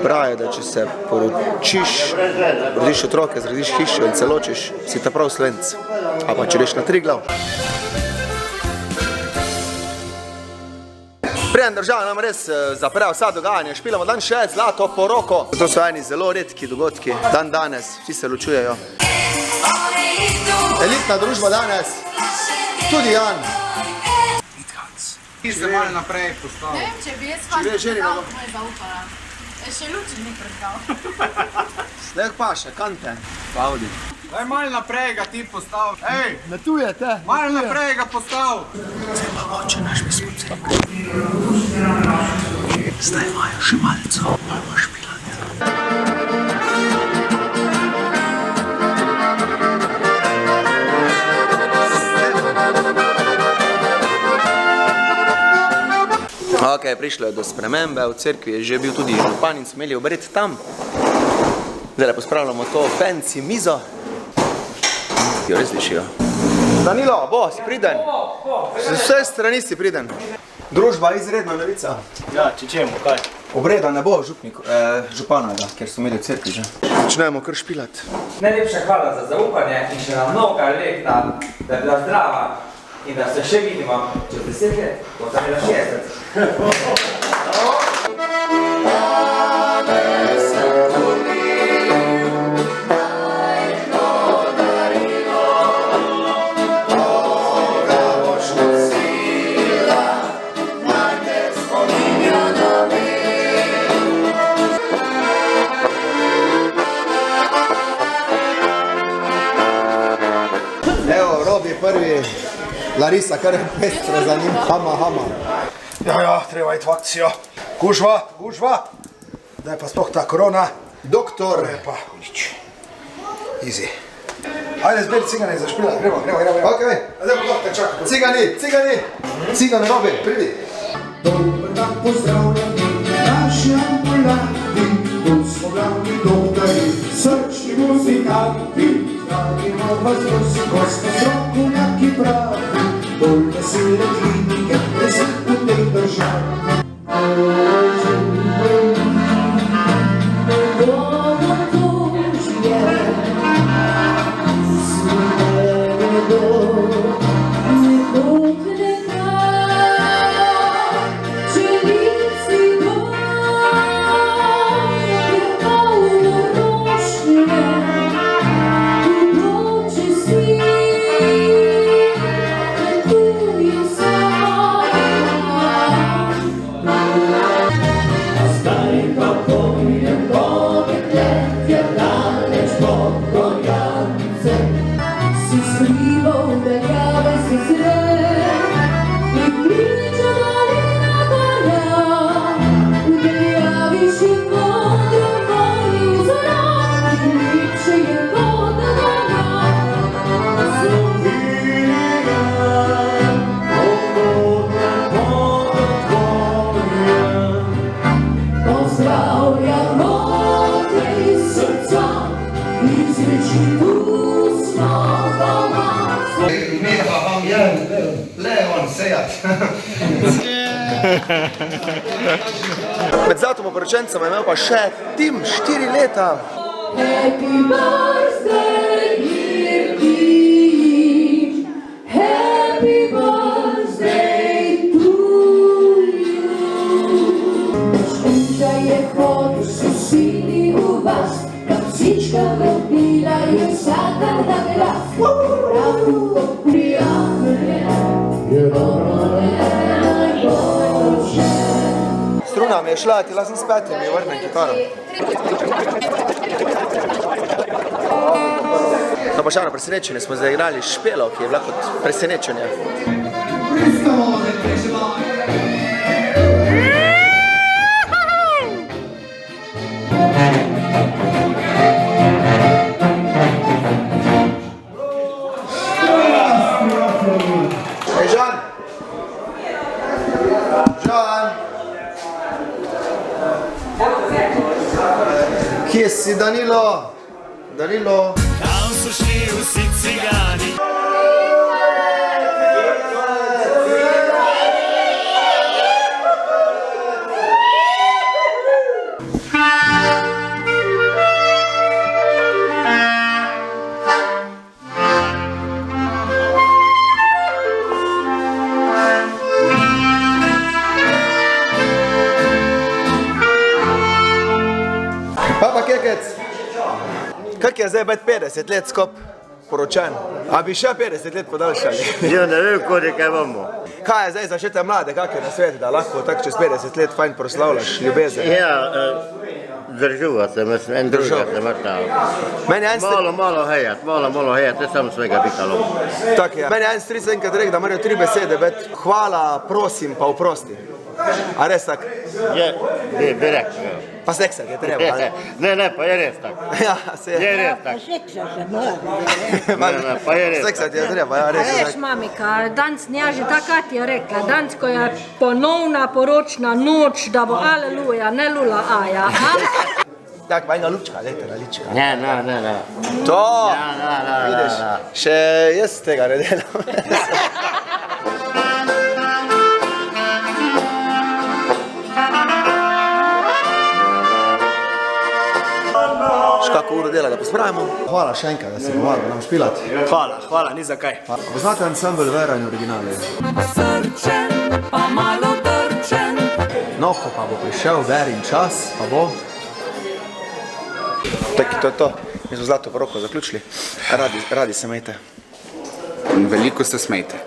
pravijo, da če se poročiš, rodiš otroke, zrediš hišo in se ločiš, si ta prav Slovenc. A pa če greš na Triglav. Preden država nam res zapre vsa dogajanja, špilamo dan še zlato poroko. To so eni zelo redki dogodki, dan danes, vsi se ločujejo. Elitna družba danes, tudi Jan. Ti se malo naprej postavil. Ne vem, če bi jaz predal, ko je zaupala. Še luči ni predal. Zdaj pa še, kante. Paudi. Daj malo naprej ga ti postav. Ej, Metujete. malo naprej ga postav. Zdaj pa oče naš viskuci. Zdaj imajo še malco, malo špilati. Ok, prišlo je do spremembe, v cerkvi je že bil tudi župan in smo imeli obred tam. Zdaj pospravljamo to fancy mizo. Jo res lišijo. Danilo, bo, si priden? Z vse strani si priden. Družba, izredna novica. Ja, če čemu, kaj? Obreda ne bo župana, ker smo imeli v cerkvi že. Začnemo kar špilat. Najlepša hvala za zaupanje in še na mnoga leta, da je bila zdrava in da se še vidimo čez 10 let, kot da je bila 60. Evo, Robi prvi, Larisa kar je pestro za njim, hama. Ja, treba iti v akcijo. Gužva. Daj pa sploh ta korona. Doktor. To je pa nič. Easy. Ajde, zberi cigane za špilat, gremo. Ok. Zdaj bo doktor čaka. Cigani, Robi, pridi. Dobar dan, pozdravljeni, naši ambulanti, tu smo glavni doktori, srčni muzikanti, zdravimo vas prosi, ko smo strokovnjaki pravi, bolj vesele klinike, res v tej državi. Med zlatom oporočencem je imel pa še Tim 4 leta. Happy birthday, dear Tim. Happy birthday to you. Šunča je hodil so sini v vas, da psička vrtila je vsaka na glas. Prav prijatelje je dobro najboljše. Struna mi je šla, tila sem spet in mi je vrnem kitaro. No pa še eno presenečenje, smo zaigrali Špelo, ki je bila kot presenečenje. Hej, Žan! Kje si, Danilo? Tam so šli vsi cigani. Šekec, kak je zdaj biti 50 let skop poročen? A bi še 50 let podaljšali? Ja, ne vem, koliko imamo. Kaj je zdaj za še te mlade, kak je na svetu, da lahko tako čez 50 let fajn proslavljaš ljubezen? Ja, držuva se, en druga se vrta. Meni je en Malo hejat, ne samo svega pikalo. tak je. Meni je en stric enkrat rekel, da morajo 3 besede biti hvala, prosim pa oprosti. A res tak? Je, bi rekel. Pa seksat je treba, ali? Ne, pa je res tako. Ja, se je. Je res tako. Ne, pa je res Seksat je treba, ja, res je Veš, tak. mamika, danes njaži takrat je rekla, danes ko je ponovna poročna noč, da bo aleluja, ne lula aja. Tak, pa enega lučka, lejte na lička. Ne. To! Ja, Vidiš, še jaz tega ne delam. Kako uro dela, da pospravimo? Hvala še enkrat, da si pomagal nam špilati. Hvala, ni za kaj. Poznate ansambl Vera in originali? Srčen, pa malo trčen. No, ko pa bo prišel Verin čas, pa bo... Tako, to je to. Mi smo zlato poroko zaključili. Radi se imejte. Veliko se smejte.